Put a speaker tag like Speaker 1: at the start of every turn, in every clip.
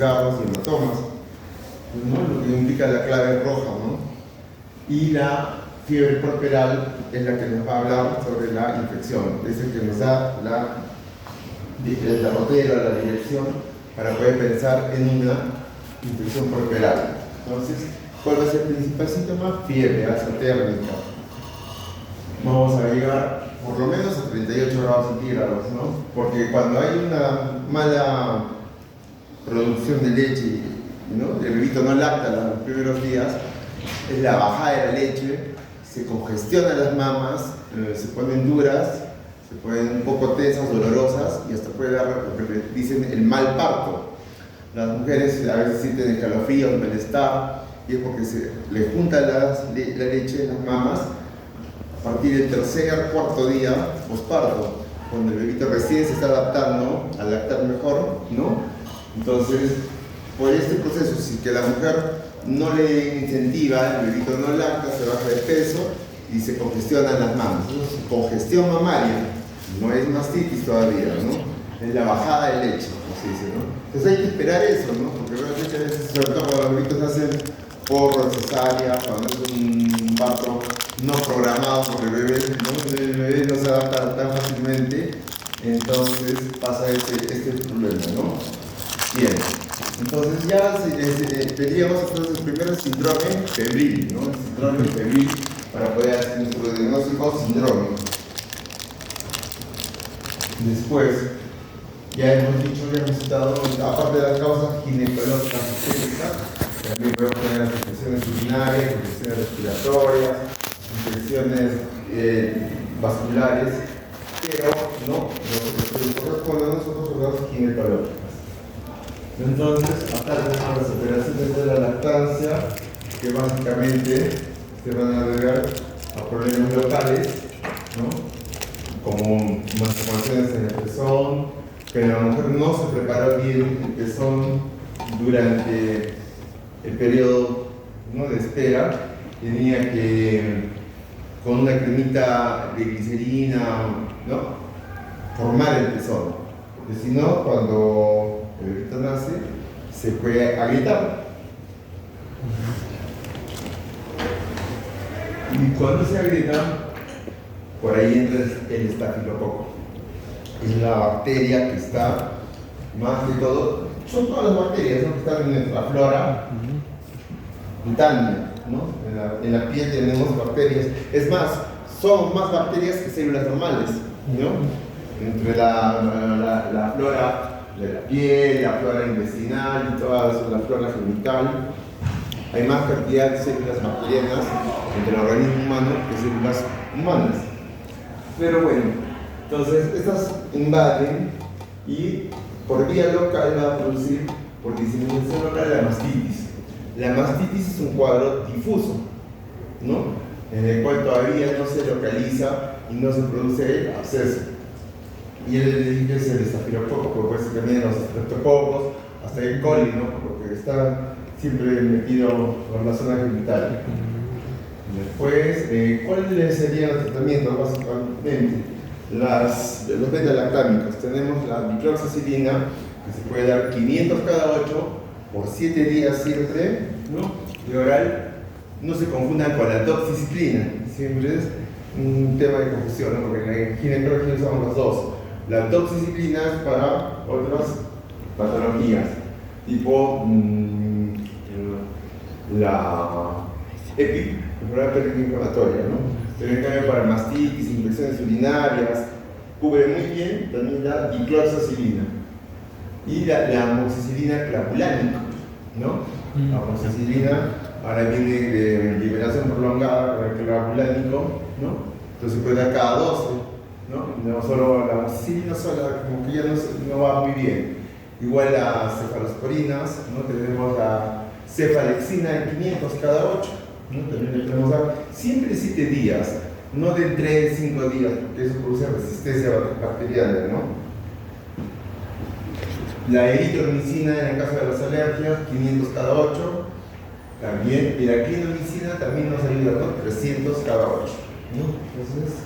Speaker 1: cigarros y hematomas, ¿no? Lo que indica la clave roja, ¿no? Y la fiebre puerperal es la que nos va a hablar sobre la infección, es el que nos da el derrotero, la dirección para poder pensar en una infección puerperal. Entonces, ¿cuál va a ser el principal síntoma? Fiebre, alza térmica. Vamos a llegar por lo menos a 38 grados centígrados, ¿no? Porque cuando hay una mala producción de leche, ¿no? El bebito no lacta los primeros días, es la bajada de la leche, se congestionan las mamas, se ponen duras, se ponen un poco tensas, dolorosas y hasta puede dar lo que dicen el mal parto. Las mujeres a veces sienten escalofríos, malestar, y es porque se les junta la leche en las mamas a partir del tercer, cuarto día posparto, cuando el bebito recién se está adaptando a lactar mejor, ¿no? Entonces, por este proceso, si que la mujer no le incentiva, el bebito no lacta, se baja de peso y se congestionan las mamas. Entonces, congestión mamaria, no es mastitis todavía, ¿no? Es la bajada de leche, como se dice, ¿no? Entonces hay que esperar eso, ¿no? Porque realmente a veces, sobre todo cuando los bebitos hacen por cesárea, cuando es un parto no programado por el bebé, ¿no? El bebé no se adapta tan fácilmente, entonces pasa este problema, ¿no? Bien, entonces ya tendríamos entonces primero el síndrome febril, ¿no? El síndrome febril para poder hacer nuestro diagnóstico síndrome. Después, ya hemos dicho, ya hemos citado, aparte de las causas ginecológicas obstétricas, también podemos tener las infecciones urinarias, infecciones respiratorias, infecciones vasculares, pero no, lo que corresponde a nosotros son las ginecológicas. Entonces, acá tenemos las alteraciones de la lactancia, que básicamente se van a deber a problemas locales, ¿no? Como malformaciones en el pezón, que la mujer no se preparó bien el pezón durante el periodo, ¿no? De espera, tenía que, con una cremita de glicerina, ¿no? Formar el pezón, porque si no, cuando el bebito nace, se puede agrietar. Y cuando se agrieta, por ahí entra el estafilococo. Es la bacteria que está, más que todo, son todas las bacterias, ¿no? Que están en nuestra flora cutánea, ¿no? En la piel tenemos bacterias. Es más, son más bacterias que células normales, ¿no? Entre la flora de la piel, la flora intestinal y toda la flora genital, hay más cantidad de células bacterianas entre el organismo humano que células humanas. Pero bueno, entonces estas invaden y por vía local va a producir, por diseminación local, la mastitis. La mastitis es un cuadro difuso, ¿no? En el cual todavía no se localiza y no se produce el absceso. Y el es el estafilococo, porque puede ser también los estreptococos, hasta el coli, ¿no? Porque está siempre metido por la zona genital. Después, ¿cuáles serían los tratamientos básicamente? Los beta-lactámicos. Tenemos la dicloxacilina, que se puede dar 500 cada 8 por 7 días siempre, ¿no? Y oral. No se confundan con la doxiciclina, siempre es un tema de confusión, ¿no? Porque en ginecología usamos los dos. La doxiciclina es para otras patologías, tipo la enfermedad inflamatoria, ¿no? Pero en cambio para mastitis, infecciones urinarias, cubre muy bien también la dicloxacilina y la amoxicilina clavulánica, ¿no? La amoxicilina ahora viene de liberación prolongada con el clavulánico, ¿no? Entonces puede dar cada 12, ¿no? No solo la amoxicilina sola, como que ya no va muy bien. Igual las cefalosporinas, ¿no? Tenemos la cefalexina de 500 cada 8, ¿no? También le podemos dar siempre 7 días, no de 3 5 días, porque eso produce resistencia bacteriana, ¿no? La eritromicina en el caso de las alergias, 500 cada 8, también, y la clindamicina también nos ayuda, ¿no? 300 cada 8, ¿no? Entonces,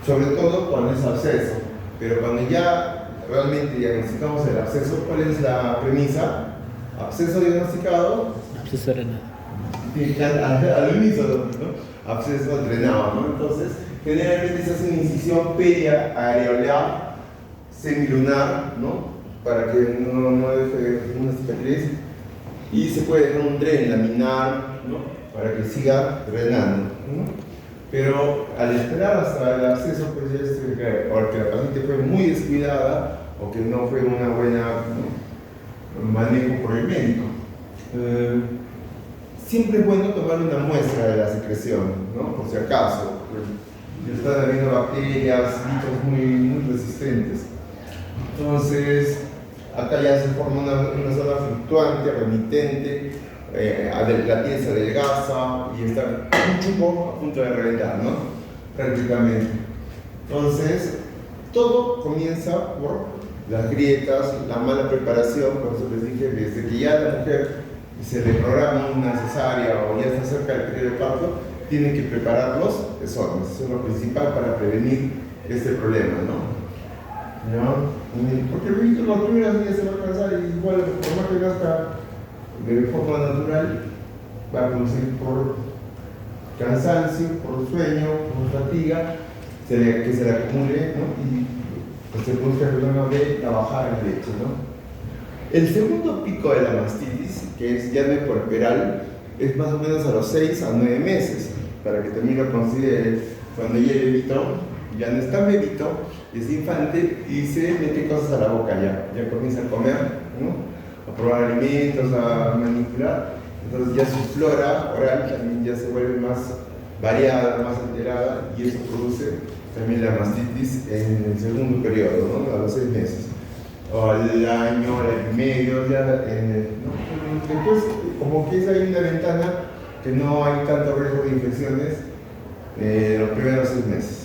Speaker 1: sobre todo cuando es absceso, pero cuando ya realmente diagnosticamos el absceso, ¿cuál es la premisa? Absceso diagnosticado.
Speaker 2: Absceso drenado.
Speaker 1: Al unísono, ¿no? Absceso drenado, ¿no? Entonces, generalmente se hace una incisión periareolar semilunar, ¿no? Para que no deje una cicatriz. Y se puede dejar un dren laminar, ¿no? Para que siga drenando, ¿no? Pero al esperar hasta el absceso, pues ya es porque la paciente fue muy descuidada o que no fue una buena, ¿no?, manejo por el médico. Siempre es bueno tomar una muestra de la secreción, ¿no? Por si acaso. Pues, están habiendo bacterias, bichos muy resistentes. Entonces, acá ya se forma una zona fluctuante, remitente, la piel se adelgaza y está un poco a punto de reventar, ¿no? Prácticamente. Entonces, todo comienza por las grietas, la mala preparación. Por eso les dije, desde que ya la mujer se le programa una cesárea o ya está cerca del periodo de parto, tienen que preparar los pezones. Eso es lo principal para prevenir este problema, ¿no? ¿No? Porque el bebito los primeros días se va a cansar y igual, por más que nazca de forma natural, va a producir por cansancio, por sueño, por fatiga, que se le acumule, ¿no? Y pues, se produce el problema de la bajada de leche, ¿no? El segundo pico de la mastitis, que es ya no es puerperal, es más o menos a los 6 a 9 meses, para que también lo considere. Cuando ya el bebito ya no está bebito, es infante y se mete cosas a la boca ya comienza a comer, ¿no? A probar alimentos, a manipular. Entonces ya su flora oral también ya se vuelve más variada, más alterada, y eso produce también la mastitis en el segundo periodo, ¿no? A los 6 meses. O al año, al año y medio, ya ¿no? Después, como que hay una ventana que no hay tanto riesgo de infecciones los primeros 6 meses.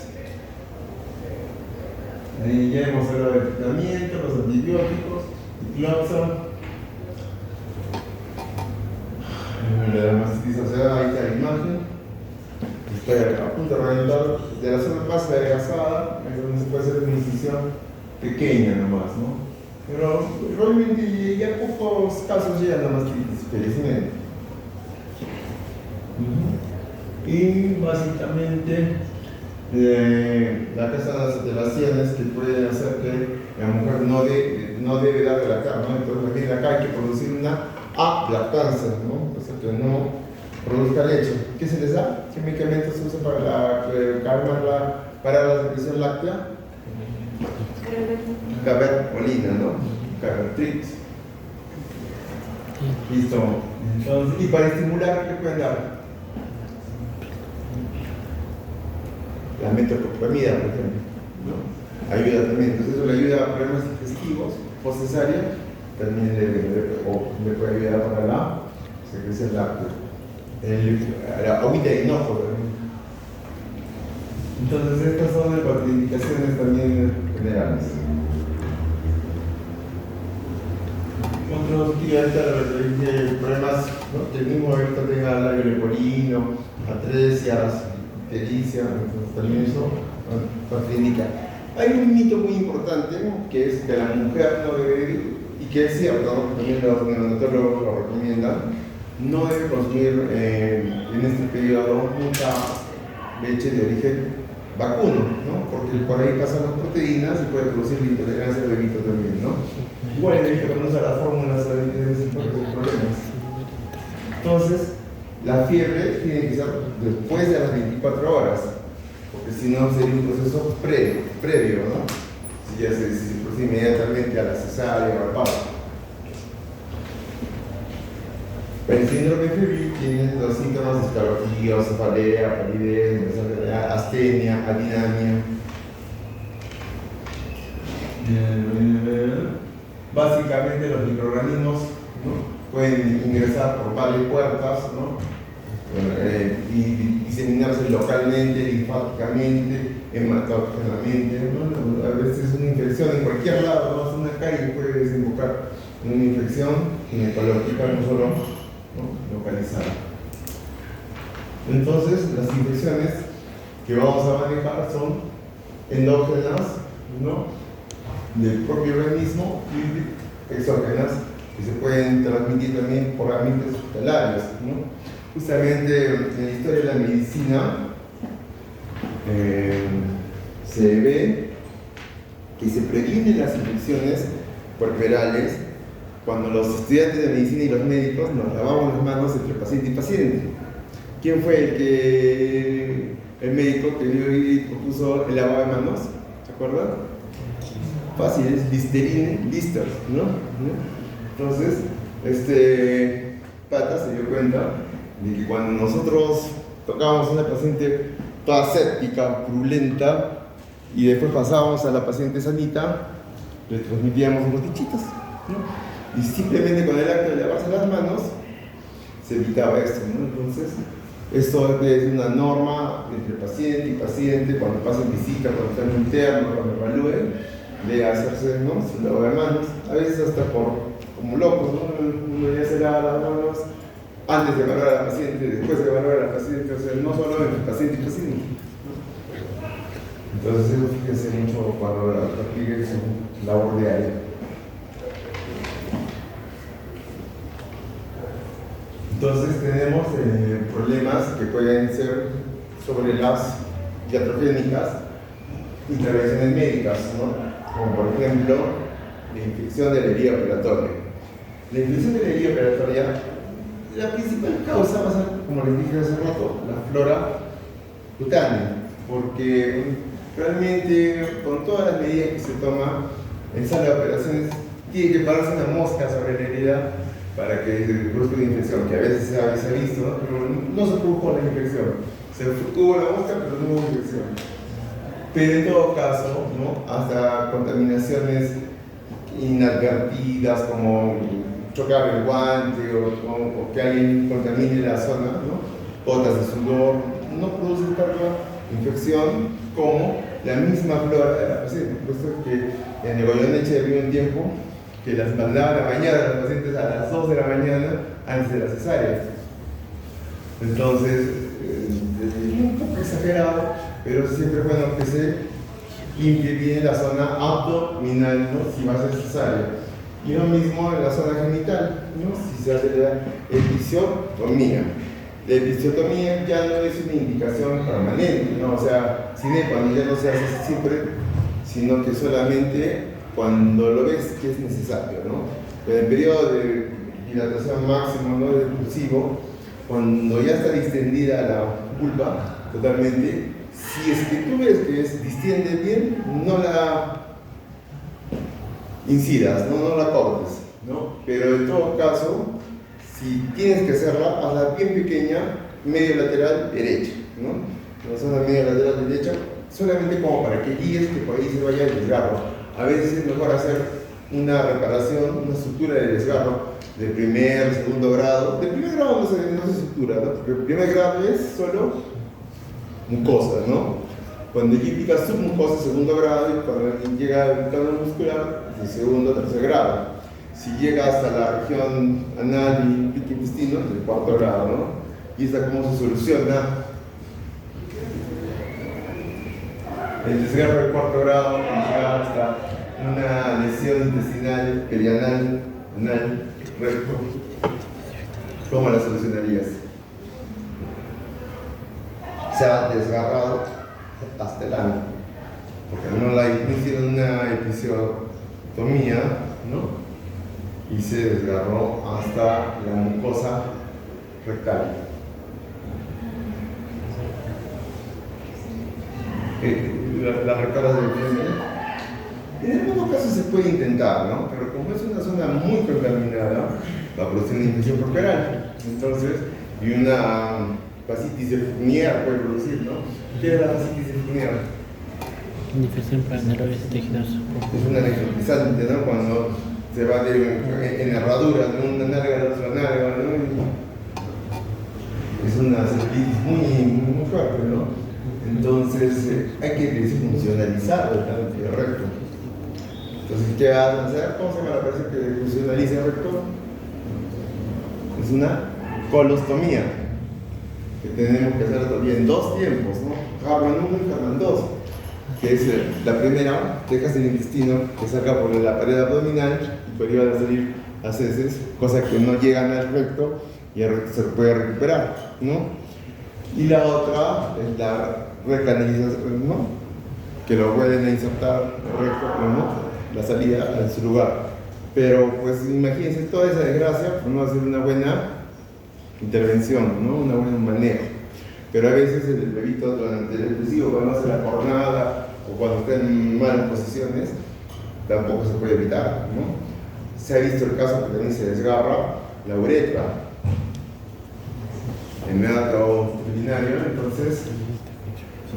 Speaker 1: Ya hemos hablado del tratamiento, los antibióticos, cloxon. La mastitis, o sea, ahí está la imagen. Estoy a punto de reventar de la zona más adelgazada, es donde se puede hacer una incisión pequeña nomás, ¿no? Pero realmente ya pocos casos llegan a mastitis, felizmente. Y básicamente la casa de las sienes que puede hacer que la mujer no debe dar de lactar, ¿no? Entonces aquí acá hay que producir una lactancia, ¿no? O sea, que no produzca leche. ¿Qué se les da? ¿Qué medicamentos se usa para la secreción láctea? Cabergolina, ¿no? Cabertrix. Listo. Entonces, y para estimular, ¿qué pueden dar? La metoclopramida, por ejemplo, ¿no? Ayuda también. Entonces eso le ayuda a problemas digestivos, post cesárea, también le puede ayudar para la secreción láctea. La agüita de hinojo también. Entonces estas son las contraindicaciones también generales. Otros problemas, ¿no? Que el mismo ahorita tenga labio leporino, atresias, ictericia, entonces también eso contraindica. Hay un mito muy importante, ¿no?, que es que la mujer no debe, y que es cierto, ¿no?, también los neonatólogos lo recomiendan, no debe consumir en este periodo mucha leche de origen vacuno, ¿no? Porque por ahí pasan las proteínas y puede producir la intolerancia al bebito también, ¿no? Igual el bebito conoce las fórmulas de ese tipo de problemas. Entonces, la fiebre tiene que ser después de las 24 horas, porque si no sería un proceso previo, ¿no? Si ya se procede inmediatamente a la cesárea o al parto. El síndrome febril tiene los síntomas de escalofrío, cefalea, palidez, astenia, adinamia. Básicamente los microorganismos, ¿no?, pueden ingresar por varias puertas, ¿no?, y diseminarse localmente, linfáticamente, hematógenamente, ¿no? A veces una infección en cualquier lado, ¿no?, una calle puede desembocar en una infección ginecológica, no solo, ¿no?, localizada. Entonces, las infecciones que vamos a manejar son endógenas, ¿no?, del propio organismo y exógenas que se pueden transmitir también por ambientes hospitalarios, ¿no? Justamente en la historia de la medicina se ve que se previenen las infecciones puerperales cuando los estudiantes de medicina y los médicos nos lavamos las manos entre paciente y paciente. ¿Quién fue el médico que vio y propuso el lavado de manos? ¿Se acuerdan? Fácil, es Listerine Lister, ¿no? Entonces, Pata se dio cuenta de que cuando nosotros tocábamos a una paciente toda séptica, purulenta, y después pasábamos a la paciente sanita, le transmitíamos unos bichitos, ¿no? Y simplemente con el acto de lavarse las manos se evitaba esto, ¿no? Entonces, esto es una norma entre paciente y paciente, cuando pasen visita, cuando están internos, cuando evalúen, de hacerse, ¿no?, su lavado de manos, a veces hasta como locos, ¿no? Uno ya se lava las manos antes de evaluar a la paciente, después de evaluar a la paciente, o sea, no solo entre paciente y paciente. Entonces eso fíjense mucho cuando practiquen su labor diaria. Entonces tenemos problemas que pueden ser sobre las iatrogénicas, intervenciones médicas, ¿no? Como por ejemplo la infección de la herida operatoria. La infección de la herida operatoria, la principal causa va a ser, como les dije hace rato, la flora cutánea, porque realmente con todas las medidas que se toman en sala de operaciones tiene que pararse una mosca sobre la herida para que se produzca una infección, que a veces se ha visto, ¿no? Pero no se produjo la infección. Hubo la mosca, pero no hubo infección. Pero en todo caso, ¿no?, hasta contaminaciones inadvertidas como chocar el guante o que alguien contamine la zona, ¿no?, gotas de sudor, no producen tanta infección como la misma flora de la paciente. Por eso es que en el Goyeneche había un tiempo que las mandaban a bañar a los pacientes a las 2 de la mañana antes de la cesárea. Entonces, es un poco exagerado, pero siempre es bueno que se limpie bien la zona abdominal, ¿no?, si va a ser cesárea. Y lo mismo en la zona genital, ¿no?, si se hace la episiotomía. La episiotomía ya no es una indicación permanente, ¿no? O sea, cuando ya no se hace siempre, sino que solamente cuando lo ves que es necesario, ¿no? En el periodo de dilatación máximo, ¿no?, del expulsivo, cuando ya está distendida la vulva totalmente, si es que tú ves que distiende bien, no la incidas, no la cortes, ¿no? Pero en todo caso, si tienes que hacerla, hazla bien pequeña, medio lateral derecha, ¿no? La zona medio lateral derecha, solamente como para que guíes que por ahí se vaya el desgarro. A veces es mejor hacer una reparación, una sutura de desgarro de primer, segundo grado. De primer grado no se sutura, ¿no? Porque el primer grado es solo mucosa, ¿no? Cuando indica submucosa, segundo grado, y cuando llega al plano muscular, de segundo, tercer grado. Si llega hasta la región anal y pico intestino, del cuarto grado, ¿no? Y esta cómo se soluciona. El desgarro del cuarto grado llega hasta una lesión intestinal, perianal, anal, recto. ¿Cómo la solucionarías? Se ha desgarrado hasta el ano, porque no hicieron una episiotomía, ¿no?, y se desgarró hasta la mucosa rectal. Las rectoras del pie. En algunos casos se puede intentar, ¿no? Pero como es una zona muy contaminada, va a producir una infección properal. Entonces, y una fascitis de Fournier puede producir, ¿no? ¿Qué es la fascitis de Fournier?
Speaker 2: Infección para nervios tejidos.
Speaker 1: Es una necrotizante, ¿no? Cuando se va en herradura de una nalga a la otra nalga, ¿no? Es una celulitis muy fuerte, ¿no? Entonces hay que desfuncionalizar el recto. Entonces, ¿qué van a hacer? ¿Cómo se llama la persona que desfuncionaliza el recto? Es una colostomía, que tenemos que hacer todavía en 2 tiempos, ¿no? Harman 1 y Harman 2. que es la primera, dejas el intestino que salga por la pared abdominal y por ahí van a salir las heces, cosa que no llegan al recto y el recto se puede recuperar, ¿no? Y la otra es la recanalización, ¿no? Que lo pueden insertar el recto, ¿no? La salida en su lugar. Pero pues imagínense toda esa desgracia por no hacer una buena intervención, ¿no? Una buena manejo. Pero a veces el bebito durante el exclusivo, cuando hace la jornada o cuando está en malas posiciones, tampoco se puede evitar, ¿no? Se ha visto el caso que también se desgarra la uretra en meato urinario, entonces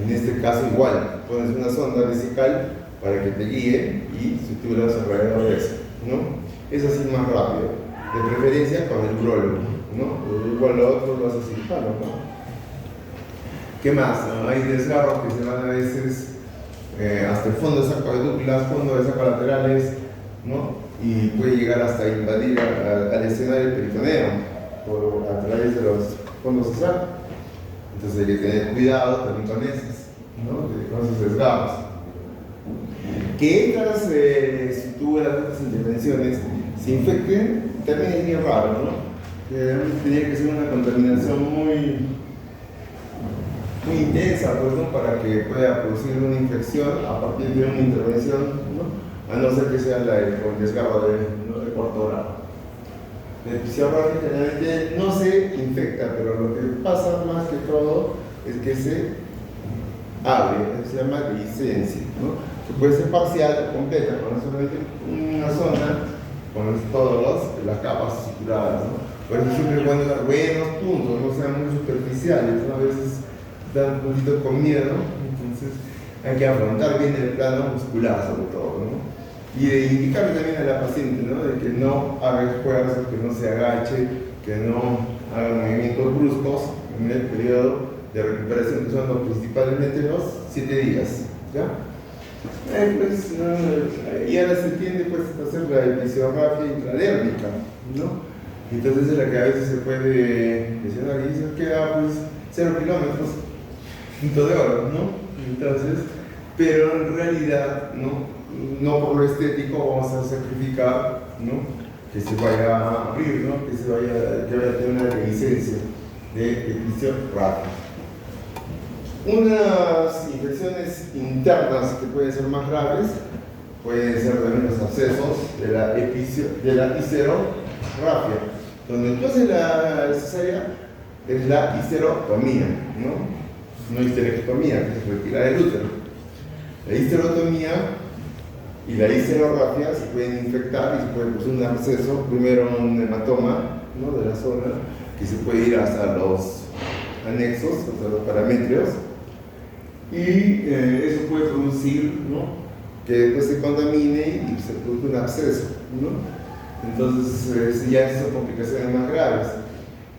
Speaker 1: en este caso igual, pones una sonda vesical para que te guíe y suturas alrededor de eso, ¿no? Es así más rápido, de preferencia con el urólogo, ¿no? Igual lo otro lo hace cirujano, ¿no? ¿Qué más? Hay desgarros que se van a veces hasta el fondo de sacodúclas, fondo de sacolaterales, ¿no? Y puede llegar hasta invadir al escenario peritoneo a través de los fondos de saco. Entonces hay que tener cuidado también con esos, ¿no? Con esos desgarros. Que estas suturas, estas intervenciones se infecten también es bien raro, ¿no? Tenía que ser una contaminación muy intensa, pues, ¿no? Para que pueda producir una infección a partir de una intervención, ¿no? A no ser que sea el desgarro de corto grado. La episodiografía generalmente no se infecta, pero lo que pasa más que todo es que se abre, se llama licencia, ¿no? Que puede ser parcial o completa, con solamente una zona, con todas las capas suturadas, ¿no? Por eso siempre es bueno dar buenos puntos, no sean muy superficiales, ¿no? A veces dan un poquito con miedo, entonces hay que afrontar bien el plano muscular sobre todo, ¿no? Y de indicarle también a la paciente, ¿no? De que no haga esfuerzos, que no se agache, que no haga movimientos bruscos en el periodo de recuperación, que son principalmente los 7 días, ¿ya? Y ahora se tiende pues a hacer la episodiografía intradérmica, ¿no? Entonces es la que a veces se puede lesionar y se queda pues 0 kilómetros, punto de oro, ¿no? Entonces, pero en realidad, no por lo estético vamos a sacrificar, ¿no? Que se vaya a abrir, ¿no? Que vaya a tener una licencia de episodiografía. Unas infecciones internas que pueden ser más graves pueden ser también los abscesos de la histerorrafia. Donde tú haces la cesárea es la histerotomía, no histerectomía, que es retirar el útero. La histerotomía y la histerorrafia se pueden infectar y se puede producir un absceso, primero un hematoma, ¿no? De la zona, que se puede ir hasta los anexos, hasta los paramétrios, y eso puede producir, ¿no? Que después se contamine y se produce un absceso, ¿no? Entonces ya son complicaciones más graves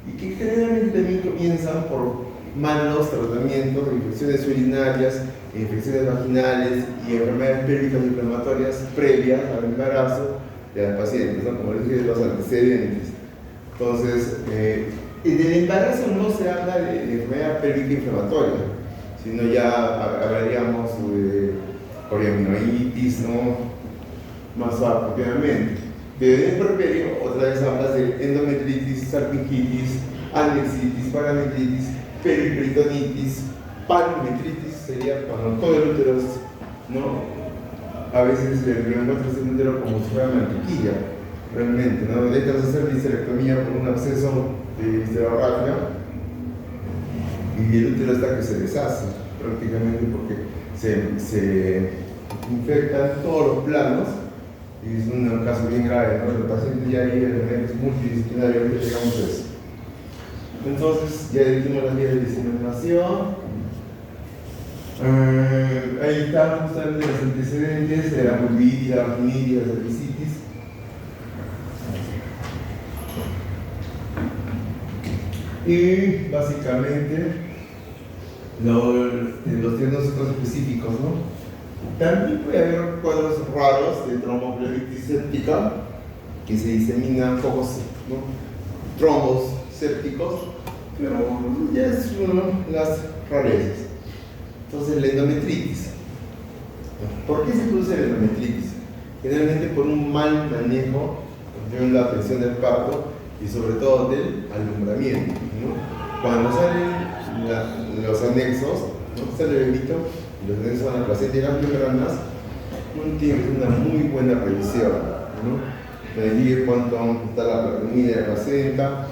Speaker 1: y que generalmente también comienzan por malos tratamientos de infecciones urinarias, infecciones vaginales y enfermedades pélvicas inflamatorias previas al embarazo de las pacientes, ¿no? Como les dije, los antecedentes. Entonces, en el embarazo no se habla de enfermedad pélvica inflamatoria, sino ya hablaríamos de coriaminoitis, ¿no? Más apropiadamente. Pero en el puerperio, otra vez hablas de endometritis, salpingitis, anexitis, parametritis, periperitonitis, palmetritis, sería cuando todo el útero, ¿no? A veces lo encuentras en el útero como si fuera mantequilla, realmente, ¿no? Necesitas hacer la histerectomía por un absceso de histerorrafia y el útero está que se deshace prácticamente porque se infectan todos los planos. Y es un caso bien grave, ¿no? El paciente ya ahí es multidisciplinario, ahorita llegamos a eso. Entonces, ya dijimos las vías de diseminación. Ahí están justamente los antecedentes de la vulvitis, la vaginitis, la cervicitis. Y básicamente los diagnósticos específicos, ¿no? También puede haber cuadros raros de tromboflebitis séptica que se diseminan pocos, ¿no? Trombos sépticos, pero ya es las rarezas. Entonces la endometritis. ¿Por qué se produce la endometritis? Generalmente por un mal manejo de la atención del parto y sobre todo del alumbramiento, ¿no? Cuando salen los anexos, ¿no? Sale el bebito, los anexos van a la placenta y las membranas, uno tiene que hacer una muy buena revisión, ¿no? Medir cuánto está la mide de la placenta,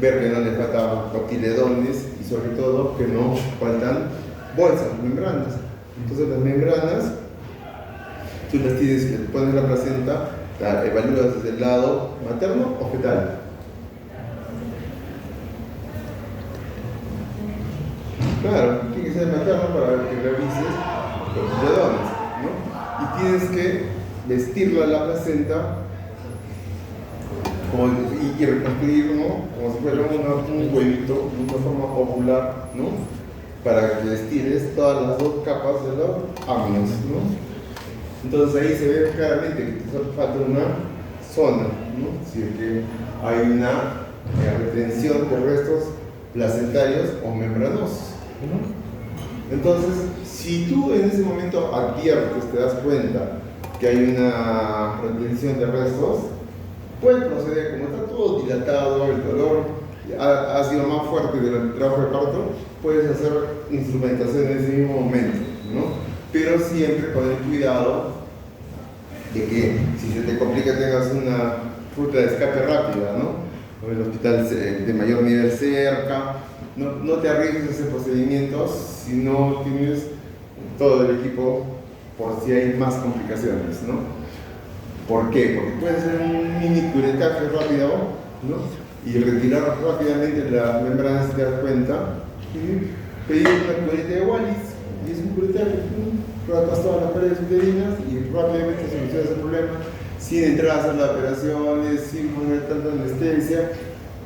Speaker 1: ver que no le faltan cotiledones y sobre todo que no faltan bolsas, membranas. Entonces las membranas, tú las tienes que poner la placenta, la evalúas desde el lado materno o fetal. Claro, tiene que ser materno para que revises los cotiledones, ¿no? Y tienes que vestirla la placenta y reconstruir, ¿no? Como si fuera un huevito, de una forma ovular, ¿no? Para que estires todas las dos capas de los amnios, ¿no? Entonces ahí se ve claramente que te falta una zona, ¿no? Si es que hay una retención de restos placentarios o membranosos, ¿no? Entonces, si tú en ese momento adviertes, te das cuenta que hay una retención de restos, puedes proceder, como está todo dilatado, el dolor ha sido más fuerte durante el trabajo de parto, puedes hacer instrumentación en ese mismo momento, ¿no? Pero siempre con el cuidado de que si se te complica tengas una ruta de escape rápida, ¿no? O el hospital de mayor nivel cerca, no te arriesgues a hacer procedimientos si no tienes todo el equipo por si hay más complicaciones, ¿no? ¿Por qué? Porque puede ser un mini curetaje rápido, ¿no? Y retirar rápidamente las membranas si te das cuenta y pedir una cureta de Wallis, y es un curetaje, tratas todas las paredes uterinas y rápidamente solucionas el problema sin entrar a hacer las operaciones, sin poner tanta anestesia,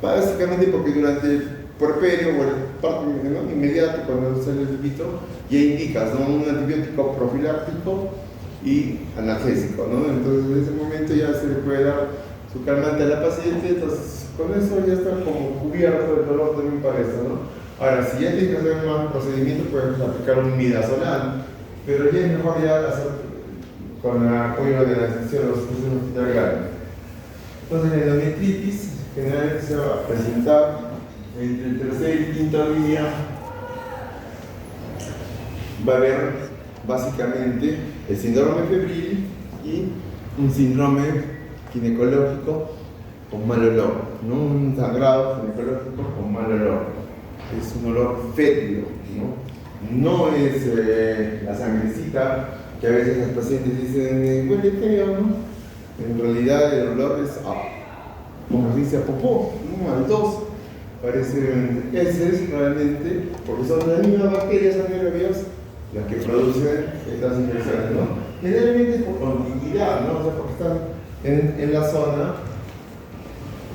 Speaker 1: básicamente porque durante el puerperio o el parto, ¿no? Inmediato, cuando sale el bebito, ya indicas, ¿no? Un antibiótico profiláctico y analgésico, ¿no? Entonces en ese momento ya se le puede dar su calmante a la paciente, entonces con eso ya está como cubierto el dolor también para eso, ¿no? Ahora, si ya tienes que hacer más procedimiento, puedes aplicar un midazolam, pero ya es mejor ya hacer con el apoyo de la sección de los procesos hospitalarios. Entonces la endometritis generalmente se va a presentar entre el tercer y quinto día. Va a haber básicamente el síndrome febril y un síndrome ginecológico con mal olor, ¿no? Un sangrado ginecológico con mal olor. Es un olor fétido, ¿no? No es la sangrecita que a veces los pacientes dicen huele feo, ¿no? En realidad el olor es como se dice a popó, ¿no? Al 2. Parecen heces realmente, porque son las mismas bacterias anaerobias las que producen estas infecciones, ¿no? Generalmente por continuidad, ¿no? O sea, porque están en la zona,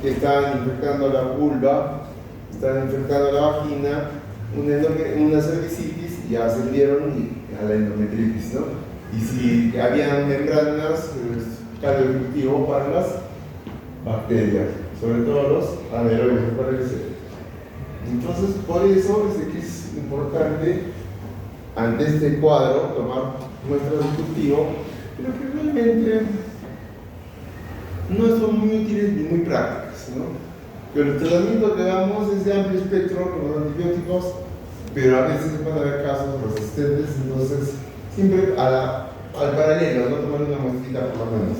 Speaker 1: están infectando la vulva, están infectando la vagina, una cervicitis, ya ascendieron a la endometritis, ¿no? Y si habían membranas, caldo de cultivo para las bacterias, sobre todo los anaerobios, me parece. Entonces, por eso es que es importante, ante este cuadro, tomar muestras de cultivo, pero que realmente no son muy útiles ni muy prácticas, ¿no? Pero el tratamiento que damos es de amplio espectro con los antibióticos, pero a veces van a haber casos resistentes, entonces siempre al paralelo, no tomar una muestrita por lo menos.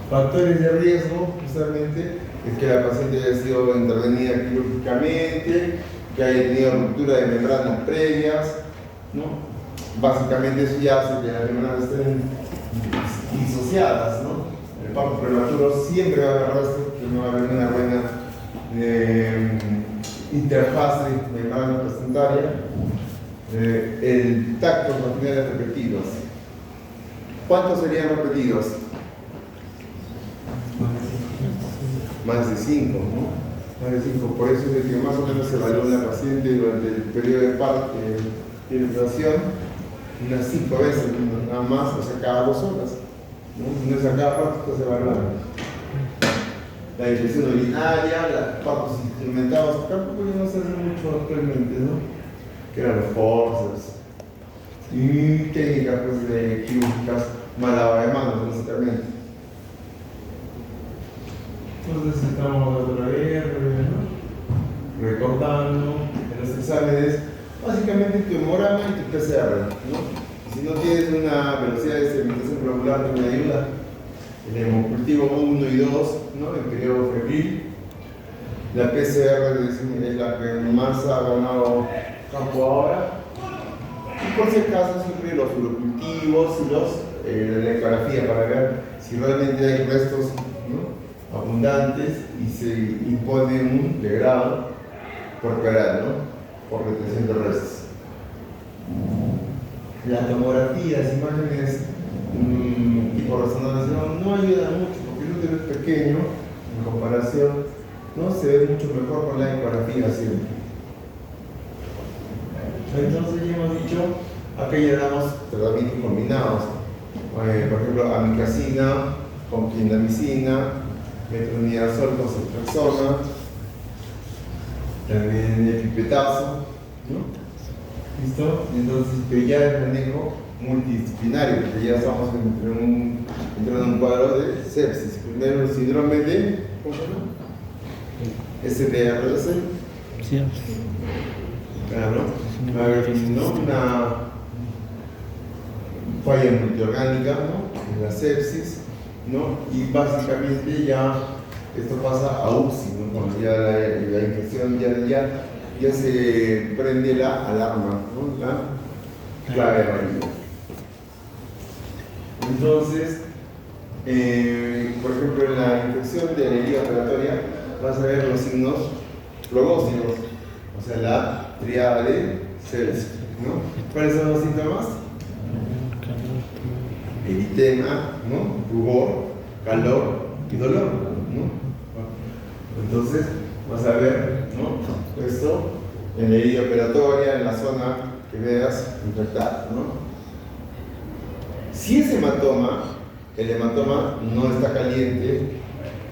Speaker 1: Factores de riesgo, justamente, es que la paciente haya sido intervenida quirúrgicamente, que haya tenido ruptura de membranas previas, ¿no? Básicamente eso ya hace que las membranas estén disociadas, ¿no? El parto prematuro siempre va a haber rastro, que no va a haber una buena interfase membrana placentaria. El tacto vaginal repetidos. ¿Cuántos serían repetidos? Más de 5, ¿no? Más de 5. Por eso es que más o menos se evalúa la paciente durante el periodo de parto, de gestación, unas 5 veces, nada más, o sea, cada 2 horas. ¿No? No es a cada parto que se evalúa. La infección urinaria, los partos instrumentados, tampoco no se hace mucho actualmente, ¿no? Que eran los forceps. y técnicas pues, de quirúrgicas malavas de manos, básicamente. Entonces estamos otra vez, ¿no? Recortando en los exámenes, básicamente tu hemograma y tu PCR, ¿no? Si no tienes una velocidad de sedimentación globular que me ayuda, el hemocultivo 1 y 2, ¿no? El periodo febril. La PCR es la que más ha ganado campo ahora. Y por si acaso siempre los urocultivos y la ecografía para ver si realmente hay restos, ¿no? Abundantes y se impone un legrado corporal, ¿no? Por retención de restos. La tomografía, las imágenes tipo resonancia no ayudan mucho porque el útero es pequeño en comparación, ¿no? Se ve mucho mejor con la ecografía siempre. Entonces ya hemos dicho, acá ya damos tratamientos combinados, por ejemplo amikacina con clindamicina, metronidazol con ceftriaxona, también el pipetazo, ¿no? ¿Listo? Entonces, pero ya es manejo multidisciplinario, porque ya estamos entrando en un cuadro de sepsis. Primero el síndrome de, ¿cómo se llama? SDRS.
Speaker 2: Sí.
Speaker 1: Claro, va a haber, ¿no? Una falla multiorgánica, ¿no? En la sepsis, ¿no? Y básicamente ya esto pasa a UCI, ¿no? Cuando ya la infección ya se prende la alarma, ¿no? La clave de amarilla. Entonces, por ejemplo, en la infección de la herida operatoria vas a ver los signos logósicos, o sea, la triada de sepsis, ¿no? ¿Cuáles son los síntomas? Eritema, ¿no? Rubor, calor y dolor, ¿no? Entonces, vas a ver, ¿no? Esto en la herida operatoria, en la zona que veas infectada, ¿no? Si es hematoma, el hematoma no está caliente,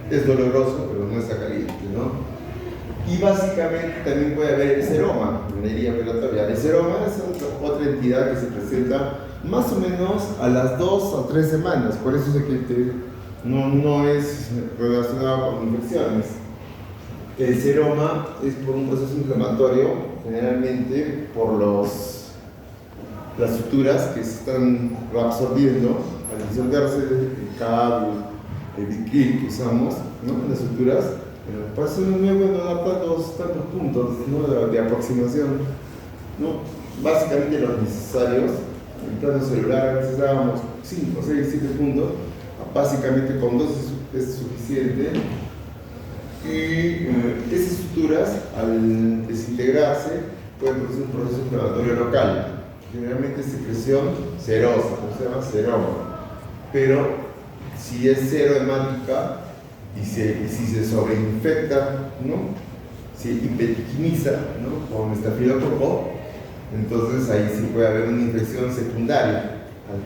Speaker 1: es doloroso, pero no está caliente, ¿no? Y básicamente también puede haber el seroma en la herida operatoria. El seroma es otra entidad que se presenta más o menos a las 2 o 3 semanas, por eso es que no es relacionado con infecciones. El seroma es por un proceso inflamatorio, generalmente por las suturas que se están reabsorbiendo al disolverse el cable, el bicril que usamos, ¿no? Las suturas. Pero por eso no es bueno dar tantos puntos, ¿no? de aproximación, ¿no? Básicamente los necesarios. En plano celular a veces dábamos 5, 6, 7 puntos. Básicamente con 2 es suficiente. Y esas suturas, al desintegrarse, pueden producir un proceso inflamatorio local. Generalmente secreción serosa, se llama seroma. Pero si es serohemática y si se sobreinfecta, ¿no? Si hiperquimiza, ¿no? Con estafilococo, entonces ahí sí puede haber una infección secundaria,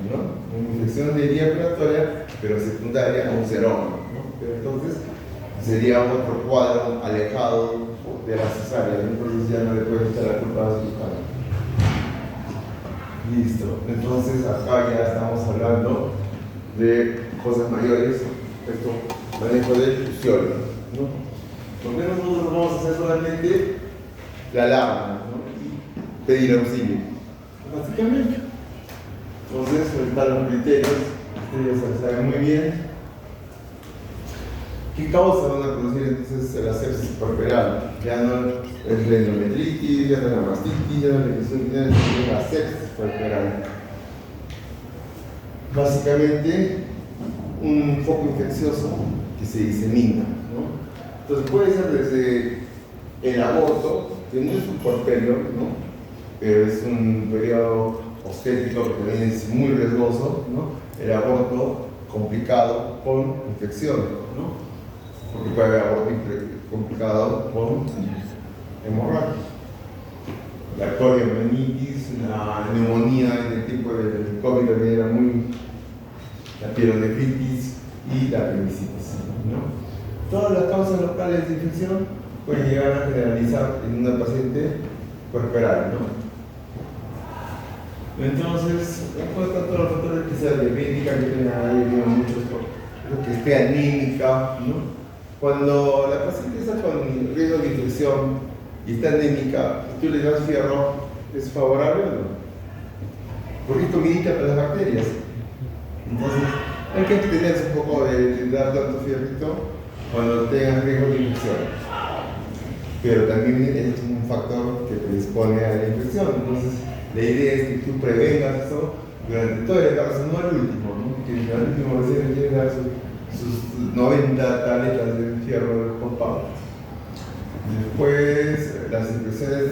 Speaker 1: ¿no? Una infección de herida operatoria, pero secundaria a un seroma, ¿no? Pero entonces sería otro cuadro alejado de la cesárea, entonces ya no le puede echar la culpa a su padre. Listo, entonces acá ya estamos hablando de cosas mayores, esto manejo de fusión, ¿no? Porque nosotros vamos a hacer solamente la alarma, ¿no? Y pedir auxilio, básicamente. Entonces, están los criterios, ustedes saben muy bien. ¿Qué causa van a producir entonces la sepsis puerperal? Ya no es la endometritis, ya no es la mastitis, ya no es la infección urinaria, es la sepsis puerperal. Básicamente, un foco infeccioso que se disemina, ¿no? Entonces puede ser desde el aborto, que no es un puerperio, ¿no? Pero es un periodo obstétrico que también es muy riesgoso, ¿no? El aborto complicado con infección, ¿no? Porque puede haber aborto complicado con hemorragia. La coriomenitis, la neumonía en el tiempo del COVID también era muy... la pielonefritis y la apendicitis, ¿no? Todas las causas locales de infección pueden llegar a generalizar en una paciente puerperal, ¿no? Entonces, pues tanto los factores que sea diabética, que tenga mucho lo que esté anémica, ¿no? Cuando la paciente está con riesgo de infección y está anémica, y tú le das fierro, ¿es favorable o no? Porque es comidita para las bacterias. Entonces, hay que abstenerse un poco de dar tanto fierrito cuando tengas riesgo de infección. Pero también es un factor que predispone a la infección. Entonces, la idea es que tú prevengas eso durante todo el embarazo, no al último, ¿no? Que al último recién quiere dar sus 90 tabletas de fierro del postparto. Después, las infecciones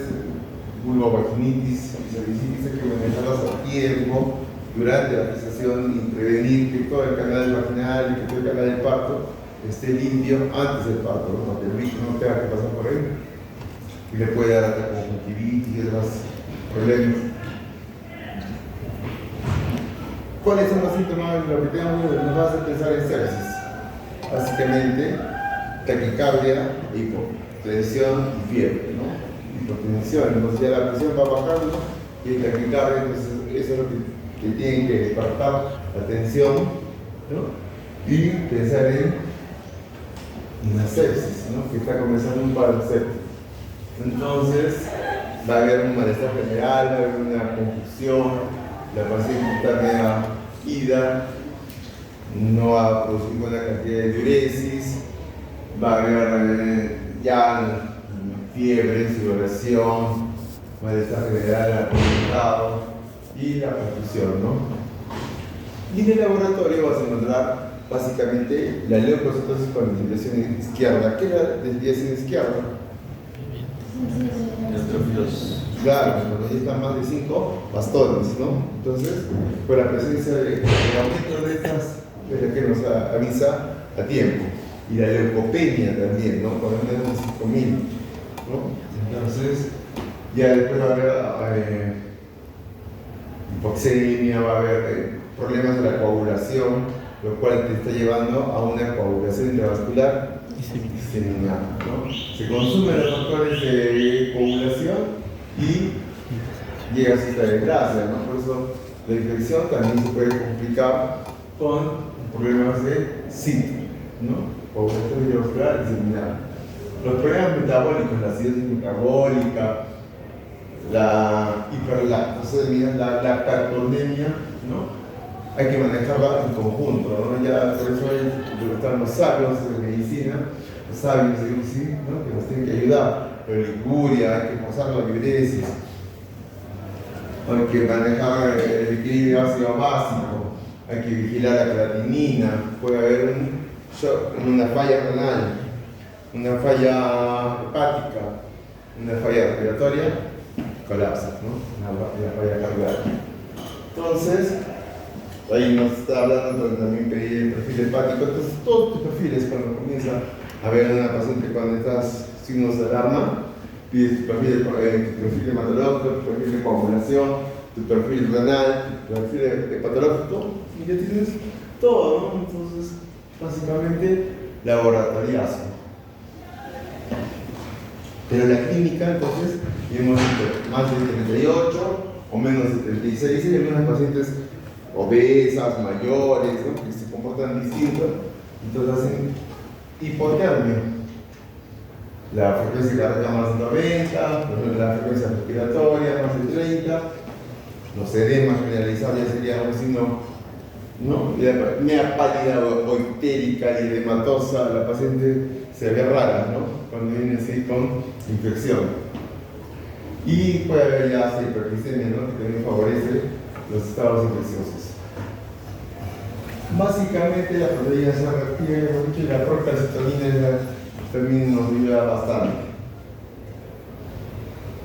Speaker 1: vulvovaginitis, cervicitis, hay que manejarlas a tiempo durante la gestación y prevenir que todo el canal vaginal y que todo el canal del parto esté limpio antes del parto, ¿no? Para que el bicho no tenga que pasar por ahí y le puede dar hasta conjuntivitis y otros problemas. ¿Cuáles son los síntomas? Lo que nos va a hacer pensar en sepsis. Básicamente, taquicardia, hipotensión y fiebre, ¿no? Hipotensión, entonces ya la presión va bajando y el taquicardia, entonces eso es lo que tienen que despertar la atención, ¿no? Y pensar en una sepsis, ¿no? Que está comenzando un paro séptico. Entonces, va a haber un malestar general, va a haber una confusión, la paciente está media ida, no va a producir buena cantidad de diuresis, va a haber ya fiebre, sudoración, malestar general aumentado y la confusión, ¿no? Y en el laboratorio vas a encontrar básicamente la leucocitosis con desviación izquierda. ¿Qué es la desviación izquierda?
Speaker 3: Neutrófilos.
Speaker 1: Claro, cuando ya están más de 5 bastones, ¿no? Entonces, por la presencia de aumento de estas, es la que nos avisa a tiempo. Y la leucopenia también, ¿no? Por menos de 5.000, ¿no? Entonces, ya después va a haber hipoxemia, va a haber problemas de la coagulación, lo cual te está llevando a una coagulación intravascular diseminada, ¿no? Se consumen los factores de coagulación y llega a cierta desgracia, ¿no? Por eso la infección también se puede complicar con problemas de CIT, ¿no? Coagulación intravascular diseminada. Los problemas metabólicos, la acidosis metabólica, la hiperlactosemia, la lactatonemia, ¿no? Hay que manejarla en conjunto, ¿no? Ya por eso están los sabios de medicina, los sabios de UCI, ¿no? Que nos tienen que ayudar. La liguria, hay que pasar la diuresis, hay que manejar el equilibrio ácido básico, hay que vigilar la creatinina, puede haber una falla renal, una falla hepática, una falla respiratoria, colapsa, ¿no? Una falla cardíaca. Entonces, ahí nos está hablando también el perfil hepático. Entonces, todos tus perfiles, cuando comienza a ver a una paciente con estos signos de alarma, pides tu perfil hematológico, tu perfil de coagulación, tu perfil renal, tu perfil hepatológico, y ya tienes todo, ¿no? Entonces, básicamente, laboratoriazo. Pero la clínica, entonces, hemos visto más de 38 o menos de 36, y algunas pacientes obesas, mayores, ¿no? Que se comportan distintos, entonces hacen hipotermia. La frecuencia cardíaca más de 90, la frecuencia respiratoria más de 30, los edemas generalizados ya sería un signo, ¿no? La media pálida o ictérica y edematosa, la paciente se ve rara, ¿no? Cuando viene así con infección. Y puede haber ya hiperglicemia, ¿no? Que también favorece los estados infecciosos. Básicamente la proteína se reactiva, y la procalcitonina también nos ayuda bastante.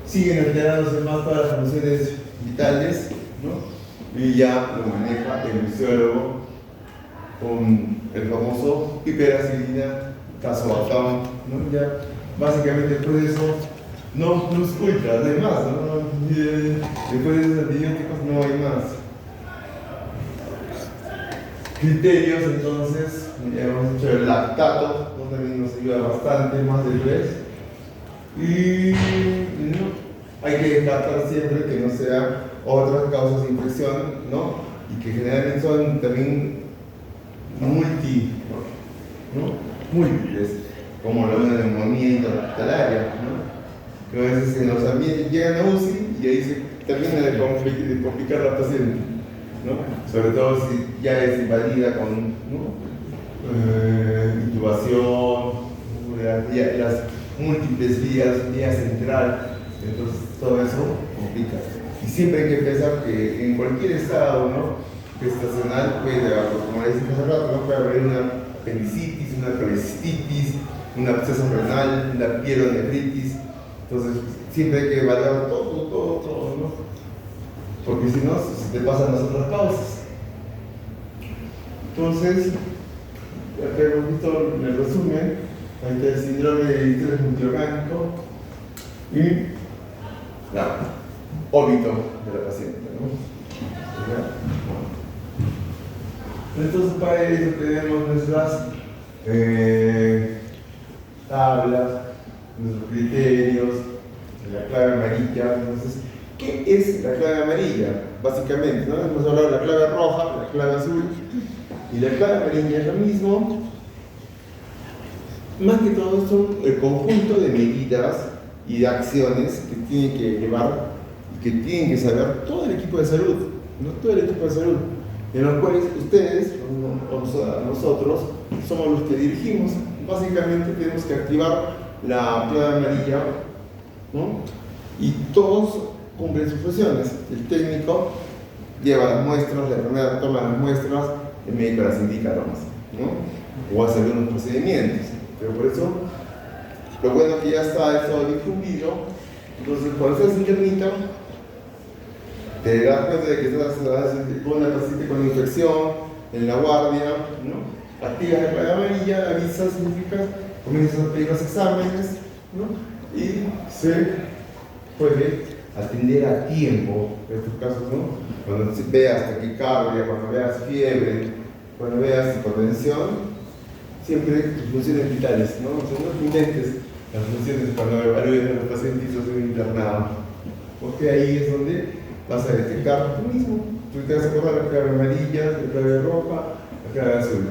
Speaker 1: Siguen alterándose más todas las funciones vitales, ¿no? Y ya lo maneja el fisiólogo con el famoso hiperacidina, casobactam, ¿no? Ya básicamente después de eso no plus ultra, no hay más, ¿no? Después de esos antibióticos no hay más. Criterios, entonces, ya hemos hecho el lactato, ¿no? También nos ayuda bastante, más de 3. Y ¿no? Hay que descartar siempre que no sea otras causas de infección, ¿no? Y que generalmente son también múltiples, como la neumonía intrahospitalaria, ¿no? Que a veces en los ambientes llegan a UCI y ahí se termina de complicar la paciente, ¿no? Sobre todo si ya es invadida con, ¿no? Intubación, las múltiples vía central, entonces todo eso complica. Y siempre hay que pensar que en cualquier estado, ¿no? Gestacional puede haber, como le decía hace rato, ¿no? Puede haber una apendicitis, una colecistitis, un absceso renal, una pielonefritis. Entonces siempre hay que evaluar todo, ¿no? Porque si no, se te pasan las otras causas. Entonces, acá hemos visto en el resumen, ahí está el síndrome de estrés multiorgánico y óbito de la paciente, ¿no? Entonces, para eso tenemos nuestras tablas, nuestros criterios, la clave amarilla. Entonces, ¿qué es la clave amarilla? Básicamente, ¿no? Hemos hablado de la clave roja, la clave azul. Y la clave amarilla es lo mismo. Más que todo son el conjunto de medidas y de acciones que tienen que llevar y que tienen que saber todo el equipo de salud, ¿no? Todo el equipo de salud, en los cuales ustedes, nosotros, somos los que dirigimos. Básicamente tenemos que activar la clave amarilla, ¿no? Y todos cumplen sus funciones. El técnico lleva las muestras, la enfermera toma las muestras, el médico las indica nomás, ¿no? O hace algunos procedimientos. Pero por eso, lo bueno es que ya está eso difundido. Entonces, cuando estás internito, te das cuenta de que estás con una paciente con infección en la guardia, ¿no? Activas la clave amarilla, avisas, significas, comienzas a pedir los exámenes, ¿no? Y se puede atender a tiempo en estos casos, ¿no? Cuando veas taquicardia, cuando veas fiebre, cuando veas hipotensión, siempre tus funciones vitales, ¿no? O sea, no inventes las funciones cuando evalúes a los pacientes y sos un internado, porque ahí es donde vas a detectar tú mismo. Tú te vas a acordar la clave amarilla, la clave roja, la clave azul.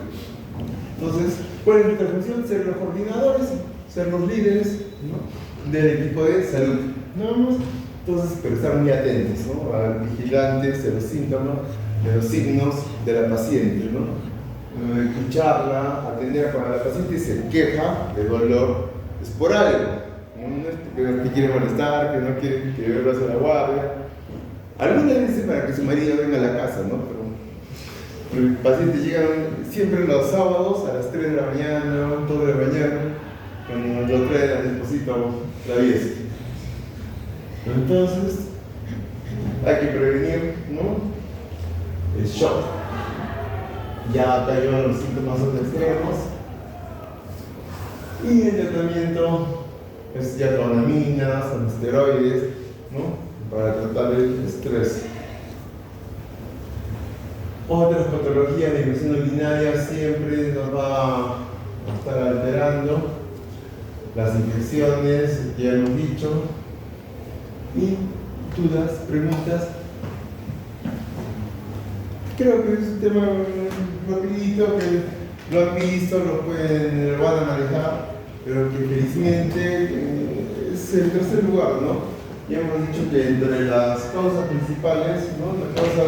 Speaker 1: Entonces, ¿cuál es nuestra función? Ser los coordinadores, ser los líderes, ¿no? Del equipo de salud. Nada más. Entonces, pero estar muy atentos, ¿no? Vigilantes de los síntomas, de los signos de la paciente, ¿no? Escucharla, atender cuando la paciente se queja de dolor, es por algo, no es porque te quiere molestar, que no quiere que vuelvas a la guardia. Algunas veces para que su marido venga a la casa, ¿no? Pero el paciente llega siempre los sábados a las 3 de la mañana, 2 de la mañana, cuando lo traen al esposito travieso. Entonces, hay que prevenir, ¿no? El shock. Ya cayó los síntomas extremos. Y el tratamiento es ya con aminas, con esteroides, ¿no? Para tratar el estrés. Otras patologías de infección urinaria siempre nos va a estar alterando. Las infecciones, ya hemos dicho. Y dudas, preguntas. Creo que es un tema rapidito que lo han visto, lo van a manejar, pero que felizmente es el tercer lugar, ¿no? Ya hemos dicho que entre las causas principales, ¿no? La causa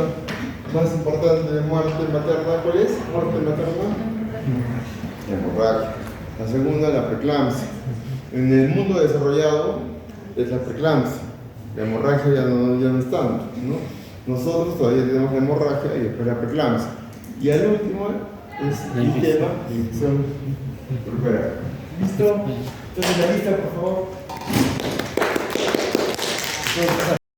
Speaker 1: más importante de muerte materna, ¿cuál es? Muerte materna. La hemorragia. La segunda, la preeclampsia. En el mundo desarrollado es la preeclampsia. La hemorragia ya no es tanto, ¿no? Nosotros todavía tenemos la hemorragia y después la preeclampsia. Y al último es la infección pulmonar. ¿Listo? Entonces la lista, por favor.